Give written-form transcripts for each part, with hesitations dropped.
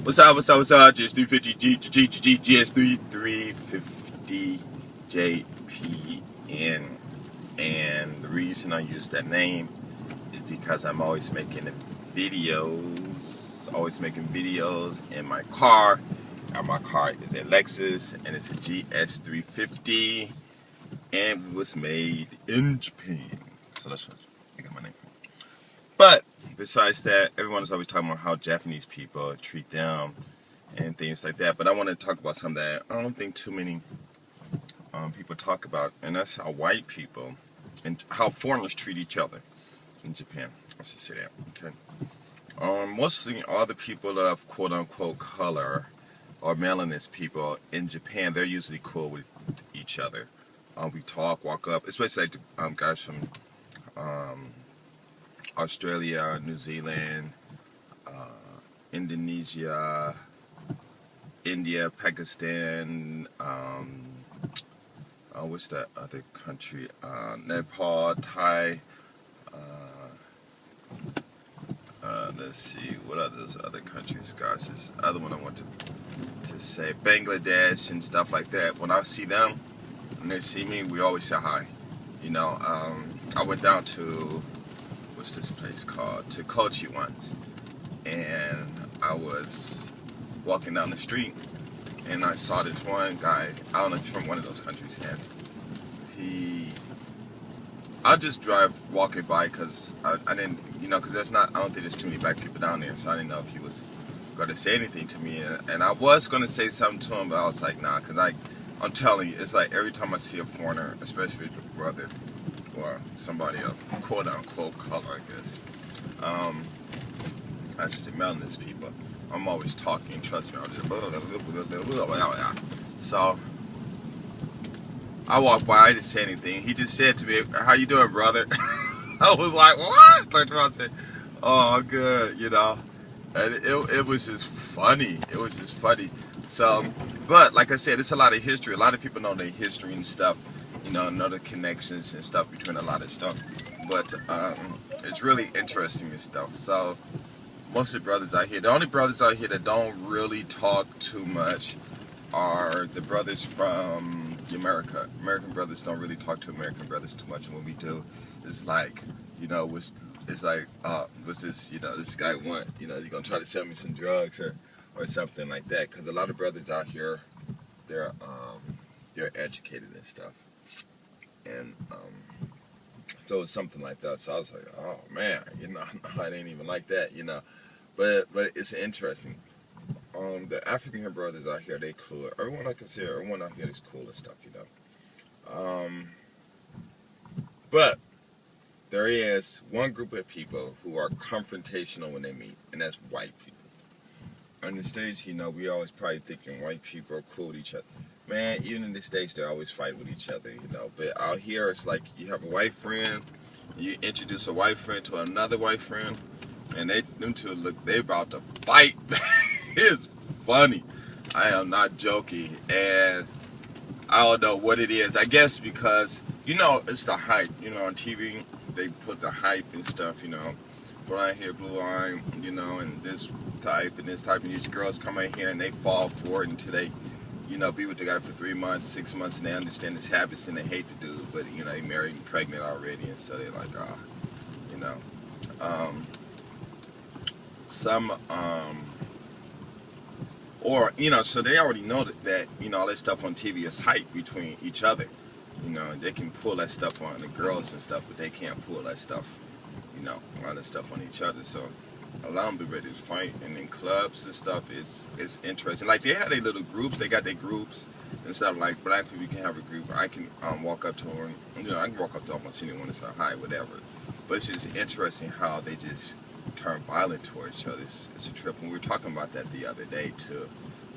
What's up? What's up? What's up? GS350 GS350 JPN, and the reason I use that name is because I'm always making videos in my car. And my car is a Lexus, and it's a GS350, and it was made in Japan. So that's what I got my name from. But besides that, everyone is always talking about how Japanese people treat them and things like that. But I want to talk about something that I don't think too many people talk about, and that's how white people and how foreigners treat each other in Japan. Let's just say that. Okay. Mostly all the people of quote-unquote color or melanin people in Japan, they're usually cool with each other. We talk, walk up, especially like the guys from Australia, New Zealand, Indonesia, India, Pakistan, what's that other country? Nepal, Thai, let's see, what are those other countries, guys? This other one I want to say, Bangladesh and stuff like that. When I see them, when they see me, we always say hi. You know, I went down to, what's this place called? To Kochi once, and I was walking down the street, and I saw this one guy, I don't know, from one of those countries, and I just drive walking by because I didn't, you know, because I don't think there's too many black people down there, so I didn't know if he was going to say anything to me, and I was going to say something to him, but I was like, nah, because I'm telling you, it's like every time I see a foreigner, especially a brother or somebody of quote-unquote color, I guess, I just melanin people, I'm always talking, trust me, I'm just so I walked by, I didn't say anything. He just said to me, how you doing, brother? I was like, what? Turned around and said, oh, I'm good, you know. And it was just funny. It was just funny. So, but like I said, it's a lot of history. A lot of people know the history and stuff, you know the connections and stuff between a lot of stuff. But it's really interesting and stuff. So, most of the brothers out here, the only brothers out here that don't really talk too much are the brothers from America. American brothers don't really talk to American brothers too much, and when we do, it's like, you know, it's like, what's this, you know, this guy want, you know, he's gonna try to sell me some drugs or something like that, because a lot of brothers out here, they're educated and stuff, and so it's something like that. So I was like, oh man, you know, it ain't even like that, you know, but it's interesting. The African brothers out here, they cool. Everyone out here is cool and stuff, you know. But there is one group of people who are confrontational when they meet, and that's white people. On the States, you know, we always probably thinking white people are cool with each other. Man, even in the States, they always fight with each other, you know. But out here, it's like you have a white friend, you introduce a white friend to another white friend, and them two look, they about to fight. It's funny. I am not joking, and I don't know what it is. I guess because, you know, it's the hype. You know, on TV, they put the hype and stuff, you know, blonde hair, blue eye, you know, and this type, and these girls come in here and they fall for it until they, you know, be with the guy for 3 months, 6 months, and they understand his habits and they hate the dude, but, you know, they married and pregnant already, and so they're like, you know, or, you know, so they already know that, you know, all that stuff on TV is hype between each other. You know, they can pull that stuff on the girls and stuff, but they can't pull that stuff, you know, all that stuff on each other. So allow them to be ready to fight. And in clubs and stuff, it's interesting. Like, they have their little groups. They got their groups and stuff. Like, black people can have a group. I can walk up to them. You know, I can walk up to almost anyone and say hi, whatever. But it's just interesting how they just turn violent towards each other. It's a trip. And we were talking about that the other day too.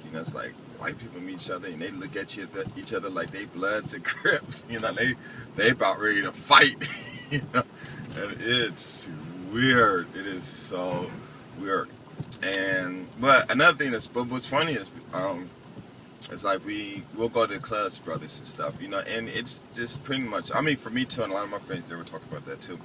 You know, it's like white people meet each other and they look at each other like they Bloods and Crips. You know, they about ready to fight. You know, and it's weird. It is so weird. But another thing but what's funny is it's like we'll go to the clubs, brothers and stuff. You know, and it's just pretty much. I mean, for me too, and a lot of my friends, they were talking about that too.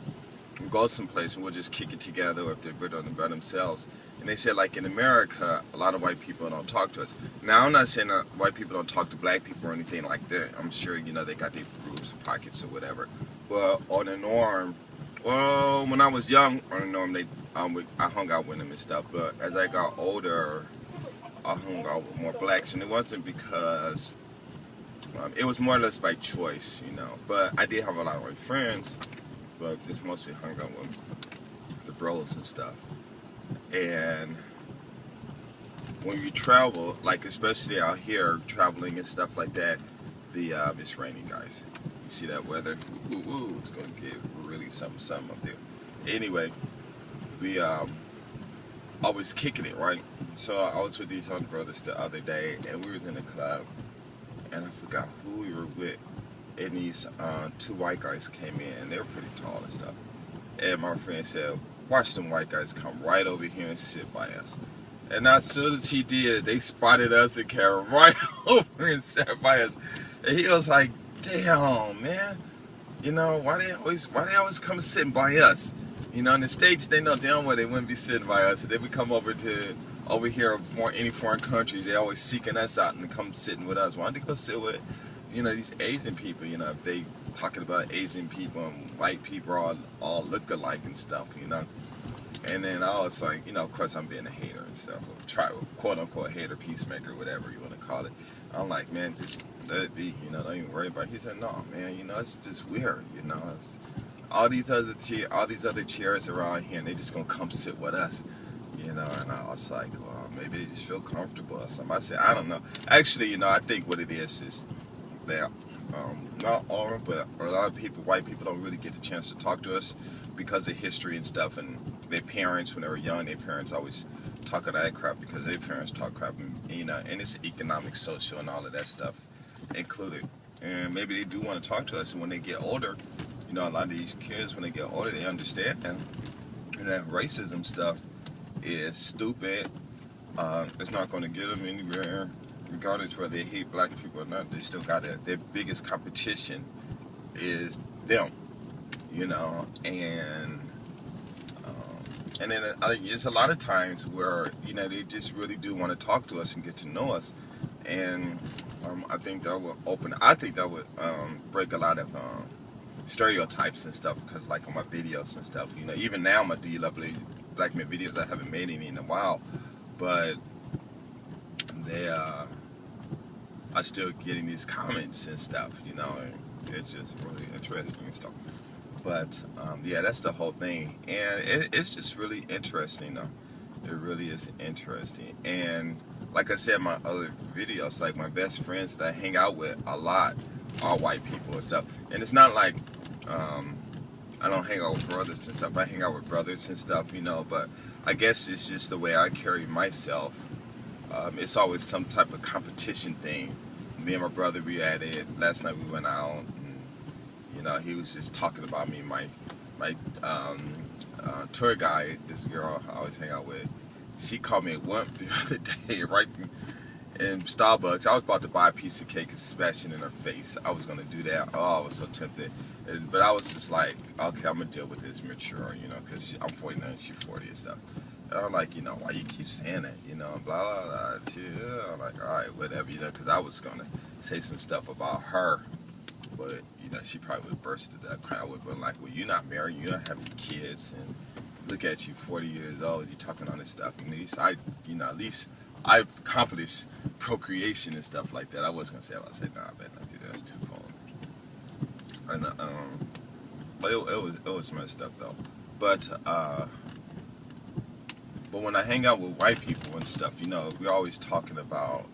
We'll go someplace and we'll just kick it together, or if they're by themselves, And they said, like, in America, a lot of white people don't talk to us. Now, I'm not saying that white people don't talk to black people or anything like that. I'm sure, you know, they got their groups, pockets, or whatever. But on the norm, well, when I was young, on the norm, I hung out with them and stuff. But as I got older, I hung out with more blacks. And it wasn't because, it was more or less by choice, you know. But I did have a lot of white friends, but just mostly hung out with the bros and stuff. And when you travel, like especially out here traveling and stuff like that, it's raining, guys. You see that weather? Ooh, it's gonna get really something up there. Anyway, we always kicking it, right? So I was with these other brothers the other day, and we was in a club, and I forgot who we were with, and these 2 white guys came in, and they were pretty tall and stuff. And my friend said, "Watch them white guys come right over here and sit by us." And as soon as he did, they spotted us and came right over and sat by us. And he was like, "Damn, man, you know, why they always come sitting by us? You know, in the States, they know damn well they wouldn't be sitting by us. If they would come over here for any foreign countries, they always seeking us out and come sitting with us. Why don't they go sit with, you know, these Asian people? You know, if they talking about Asian people and white people all look alike and stuff, you know." And then I was like, you know, of course I'm being a hater and stuff, quote unquote hater, peacemaker, whatever you want to call it. I'm like, man, just let it be, you know, don't even worry about it. He said, "No, man, you know, it's just weird, you know, it's all these other chairs around here, and they just gonna come sit with us, you know." And I was like, well, maybe they just feel comfortable or something. I said, I don't know. Actually, you know, I think what it is that not all, but a lot of people, white people, don't really get a chance to talk to us because of history and stuff. And their parents, when they were young, their parents always talk of that crap because their parents talk crap, and, you know, and it's economic, social, and all of that stuff included. And maybe they do want to talk to us, and when they get older, you know, a lot of these kids, when they get older, they understand and that racism stuff is stupid. It's not going to get them anywhere. Regardless whether they hate black people or not, they still got their biggest competition is them, you know. And then there's a lot of times where, you know, they just really do want to talk to us and get to know us. And I think that would break a lot of stereotypes and stuff, because like on my videos and stuff, you know, even now my Do You Love Black Men videos, I haven't made any in a while, but they are still getting these comments and stuff, you know, and it's just really interesting and stuff. But yeah, that's the whole thing, and it's just really interesting though. It really is interesting. And like I said, my other videos, like my best friends that I hang out with a lot are white people and stuff. And it's not like I don't hang out with brothers and stuff. I hang out with brothers and stuff, you know, but I guess it's just the way I carry myself. It's always some type of competition thing. Me and my brother, we had it. Last night we went out, and, you know, he was just talking about me. My tour guide, this girl I always hang out with, she called me a wimp the other day, right in Starbucks. I was about to buy a piece of cake and smash it in her face. I was gonna do that. Oh, I was so tempted. But I was just like, okay, I'm gonna deal with this mature, you know, because I'm 49, she's 40 and stuff. And I'm like, you know, why you keep saying that, you know, blah, blah, blah. Yeah. I'm like, all right, whatever, you know, because I was going to say some stuff about her, but, you know, she probably would have bursted that crowd. I would have been like, well, you're not married, you're not having kids, and look at you, 40 years old, you're talking all this stuff. At least I've accomplished procreation and stuff like that. I was going to say, I said, nah, I better not do that, that's too cold. And, but it was messed up, though. But when I hang out with white people and stuff, you know, we're always talking about,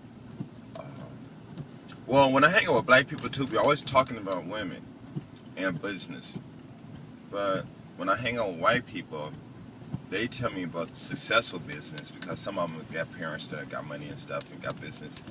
well, when I hang out with black people too, we're always talking about women and business. But when I hang out with white people, they tell me about successful business, because some of them got parents that got money and stuff and got business.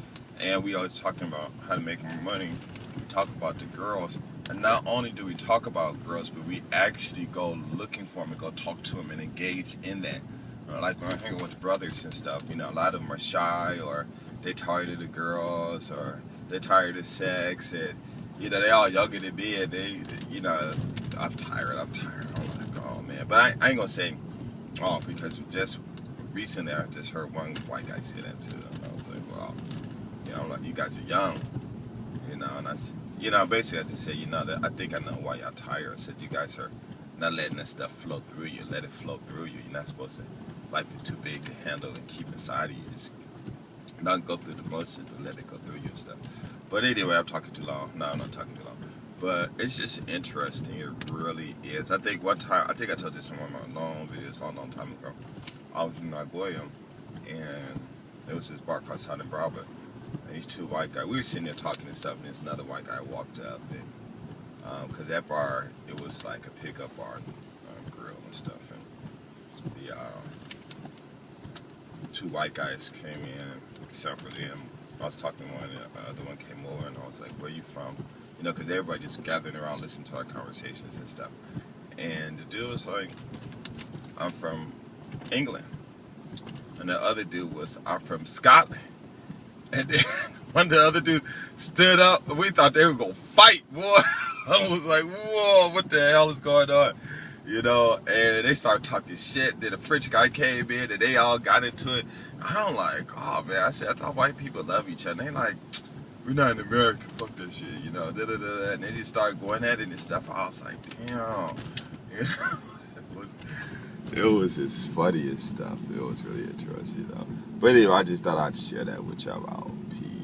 And we always talking about how to make more money. We talk about the girls. And not only do we talk about girls, but we actually go looking for them and go talk to them and engage in that. Like when I hang out with the brothers and stuff, you know, a lot of them are shy, or they tired of the girls, or they're tired of sex, and, you know, they all younger than me, and they, you know, I'm tired, I'm like, oh man. But I ain't gonna say, oh, because just recently I just heard one white guy say that too. And I was like, well, you know, I'm like, you guys are young, you know, and that's, you know, basically I just said, you know, that I think I know why y'all tired. I said, you guys are not letting that stuff flow through you. Let it flow through you. You're not supposed to, life is too big to handle and keep inside of you. Just not go through the motions, but let it go through you and stuff. But anyway, I'm talking too long. No, I'm not talking too long. But it's just interesting. It really is. I think one time, I think I told this in one of my long videos a long time ago. I was in Nagoya, and there was this bar called Southern Bravo. And these two white guys, we were sitting there talking and stuff, and this another white guy walked up. Because that bar, it was like a pickup bar, grill and stuff. And the two white guys came in, except for them. I was talking to one, and the other one came over, and I was like, where you from? You know, because everybody just gathering around listening to our conversations and stuff. And the dude was like, I'm from England. And the other dude was, I'm from Scotland. And then when the other dude stood up, we thought they were going to fight, boy. I was like, whoa, what the hell is going on? You know, and they started talking shit. Then a French guy came in, and they all got into it. I'm like, oh, man. I said, I thought white people love each other. And they like, we're not in America, fuck that shit, you know, da-da-da-da. And they just started going at it and stuff. I was like, damn. You know? It was just funny as stuff. It was really interesting, though. But anyway, I just thought I'd share that with y'all. Peace.